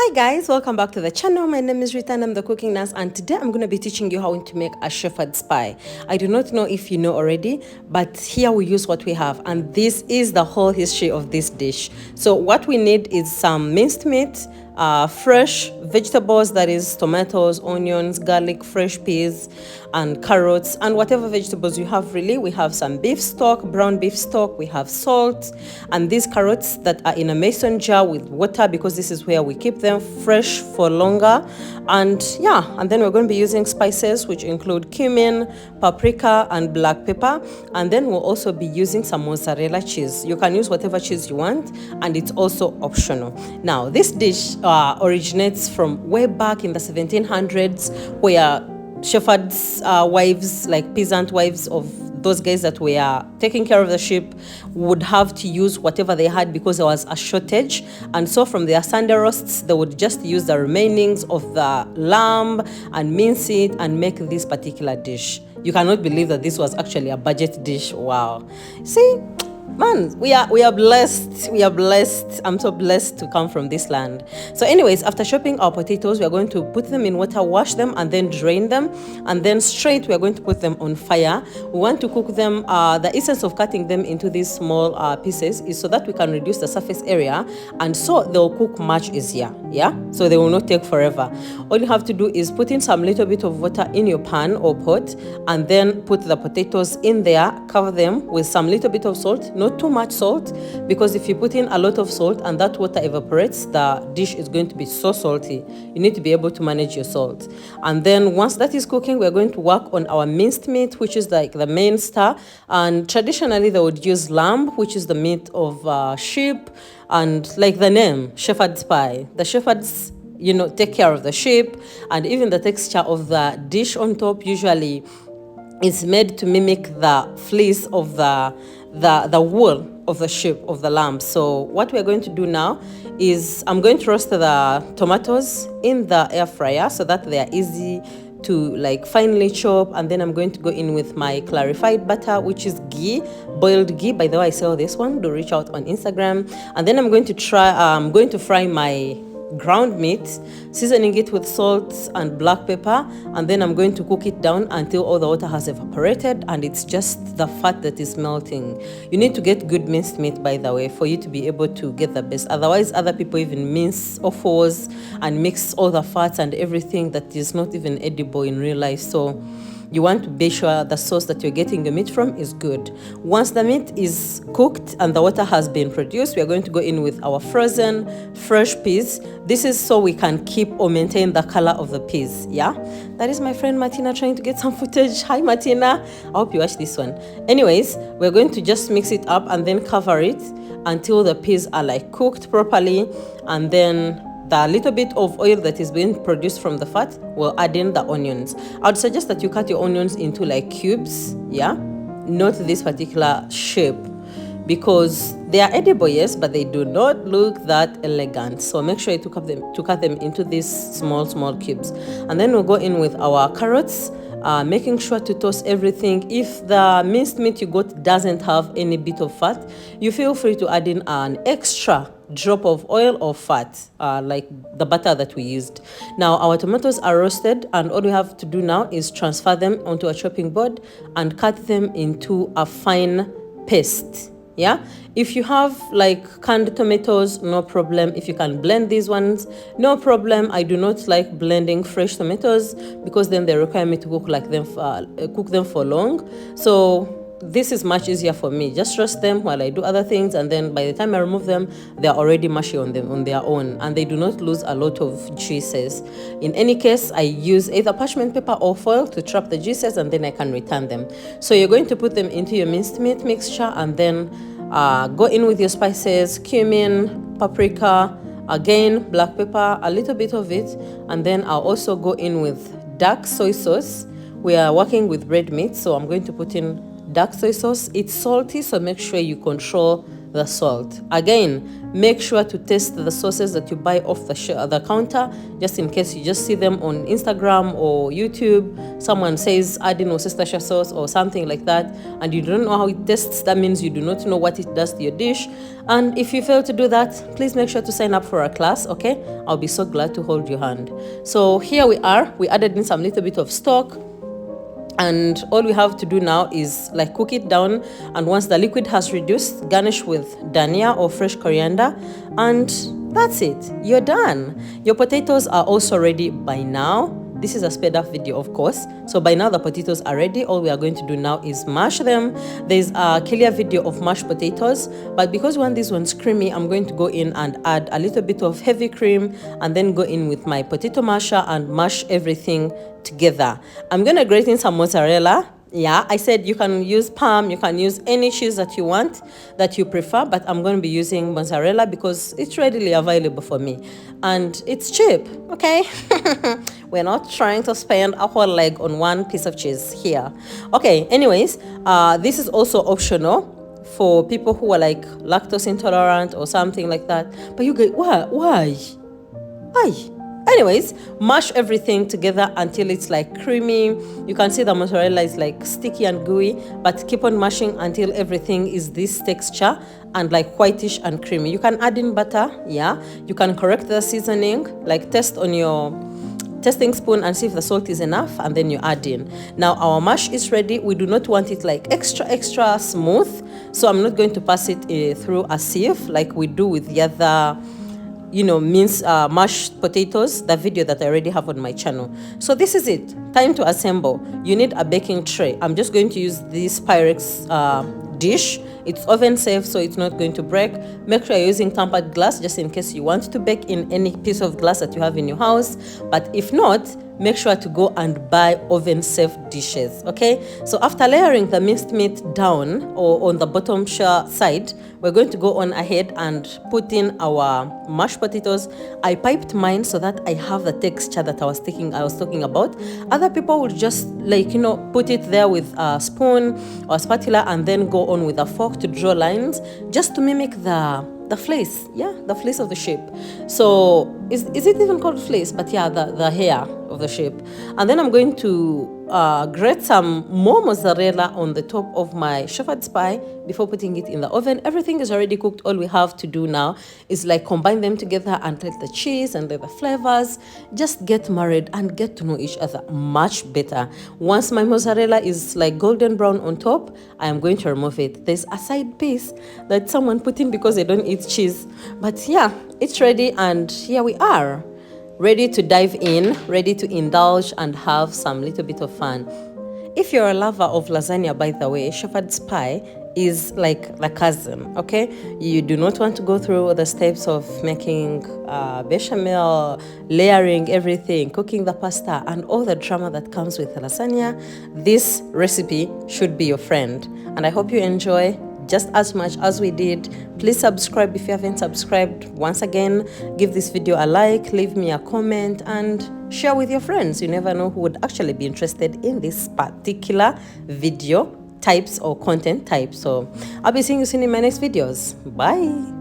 Hi guys, welcome back to the channel. My name is Rita and I'm the cooking nurse, and today I'm going to be teaching you how to make a shepherd's pie. I do not know if you know already, but here we use what we have, and this is the whole history of this dish. So what we need is some minced meat, fresh vegetables, that is tomatoes, onions, garlic, fresh peas and carrots, and whatever vegetables you have really. We have some beef stock, brown beef stock, we have salt, and these carrots that are in a mason jar with water, because this is where we keep them fresh for longer. And yeah, and then we're going to be using spices, which include cumin, paprika and black pepper, and then we'll also be using some mozzarella cheese. You can use whatever cheese you want, and it's also optional. Now this dish originates from way back in the 1700s, where shepherds' wives, like peasant wives of those guys that were taking care of the sheep, would have to use whatever they had because there was a shortage. And so from their Sunday roasts, they would just use the remainings of the lamb and mince it and make this particular dish. You cannot believe that this was actually a budget dish. Wow. See, man, we are blessed. We are blessed. I'm so blessed to come from this land. So anyways, after chopping our potatoes, we are going to put them in water, wash them, and then drain them. And then straight, we are going to put them on fire. We want to cook them. The essence of cutting them into these small pieces is so that we can reduce the surface area, and so they'll cook much easier. Yeah, so they will not take forever. All you have to do is put in some little bit of water in your pan or pot, and then put the potatoes in there, cover them with some little bit of salt. Not too much salt, because if you put in a lot of salt and that water evaporates, the dish is going to be so salty. You need to be able to manage your salt. And then once that is cooking, we're going to work on our minced meat, which is like the main star. And traditionally they would use lamb, which is the meat of sheep, and like the name, shepherd's pie. The shepherds, take care of the sheep, and even the texture of the dish on top usually is made to mimic the fleece of the wool of the sheep, of the lamb. So what we're going to do now is I'm going to roast the tomatoes in the air fryer so that they are easy to finely chop. And then I'm going to go in with my clarified butter, which is ghee, boiled ghee. By the way, I sell this one. Do reach out on Instagram. And then I'm going to fry my ground meat, seasoning it with salt and black pepper, and then I'm going to cook it down until all the water has evaporated and it's just the fat that is melting. You need to get good minced meat, by the way, for you to be able to get the best. Otherwise, other people even mince offals and mix all the fats and everything that is not even edible in real life. So you want to be sure the source that you're getting your meat from is good. Once the meat is cooked and the water has been produced, we are going to go in with our frozen fresh peas. This is so we can keep or maintain the color of the peas. Yeah, that is my friend Martina trying to get some footage. Hi Martina, I hope you watch this one. Anyways, we're going to just mix it up and then cover it until the peas are cooked properly, and then the little bit of oil that is being produced from the fat will add in the onions. I would suggest that you cut your onions into cubes, yeah, not this particular shape, because they are edible, yes, but they do not look that elegant. So make sure you cut them into these small cubes. And then we'll go in with our carrots, making sure to toast everything. If the minced meat you got doesn't have any bit of fat, you feel free to add in an extra drop of oil or fat, like the butter that we used. Now our tomatoes are roasted, and all we have to do now is transfer them onto a chopping board and cut them into a fine paste. Yeah, if you have canned tomatoes, no problem. If you can blend these ones, no problem. I do not like blending fresh tomatoes because then they require me to cook them for long. So this is much easier for me. Just roast them while I do other things, and then by the time I remove them, they are already mushy on their own, and they do not lose a lot of juices. In any case, I use either parchment paper or foil to trap the juices, and then I can return them. So you're going to put them into your minced meat mixture, and then go in with your spices, cumin, paprika, again black pepper, a little bit of it, and then I'll also go in with dark soy sauce. We are working with red meat, so I'm going to put in dark soy sauce. It's salty, so make sure you control the salt. Again, make sure to test the sauces that you buy off the counter, just in case you just see them on Instagram or YouTube. Someone says add in Worcestershire sauce or something like that, and you don't know how it tastes. That means you do not know what it does to your dish. And if you fail to do that, please make sure to sign up for a class, okay? I'll be so glad to hold your hand. So here we are. We added in some little bit of stock. And all we have to do now is like cook it down, and once the liquid has reduced, garnish with dhania or fresh coriander, and that's it. You're done. Your potatoes are also ready by now. This is a sped up video, of course. So by now the potatoes are ready. All we are going to do now is mash them. There's a clear video of mashed potatoes, but because we want this one's creamy, I'm going to go in and add a little bit of heavy cream, and then go in with my potato masher and mash everything together. I'm gonna grate in some mozzarella. Yeah, I said you can use Parm, you can use any cheese that you want, that you prefer, but I'm going to be using mozzarella because it's readily available for me and it's cheap, okay? We're not trying to spend a whole leg on one piece of cheese here. Okay, anyways, this is also optional for people who are like lactose intolerant or something like that. But you get, why? Anyways, mash everything together until it's like creamy. You can see the mozzarella is like sticky and gooey, but keep on mashing until everything is this texture and like whitish and creamy. You can add in butter, yeah. You can correct the seasoning, like test on your testing spoon and see if the salt is enough, and then you add in. Now our mash is ready. We do not want it like extra smooth, so I'm not going to pass it through a sieve like we do with the other minced mashed potatoes, the video that I already have on my channel. So this is it. Time to assemble. You need a baking tray. I'm just going to use this Pyrex dish. It's oven safe, so it's not going to break. Make sure you're using tempered glass just in case you want to bake in any piece of glass that you have in your house. But if not, make sure to go and buy oven safe dishes, okay? So after layering the minced meat down or on the bottom side, we're going to go on ahead and put in our mashed potatoes. I piped mine so that I have the texture that I was talking about. Other people would just put it there with a spoon or a spatula and then go on with a fork to draw lines just to mimic the fleece, the fleece of the sheep. So is it even called fleece? But yeah, the hair of the sheep. And then I'm going to grate some more mozzarella on the top of my shepherd's pie before putting it in the oven. Everything is already cooked. All we have to do now is like combine them together and let the cheese and let the flavors just get married and get to know each other much better. Once my mozzarella is like golden brown on top, I am going to remove it. There's a side piece that someone put in because they don't eat cheese. But yeah, it's ready, and here we are. Ready to dive in, ready to indulge and have some little bit of fun. If you're a lover of lasagna, by the way, shepherd's pie is like the cousin, okay? You do not want to go through the steps of making bechamel, layering everything, cooking the pasta, and all the drama that comes with lasagna. This recipe should be your friend, and I hope you enjoy just as much as we did. Please subscribe if you haven't subscribed. Once again, give this video a like, leave me a comment, and share with your friends. You never know who would actually be interested in this particular video types or content type. So I'll be seeing you soon in my next videos. Bye.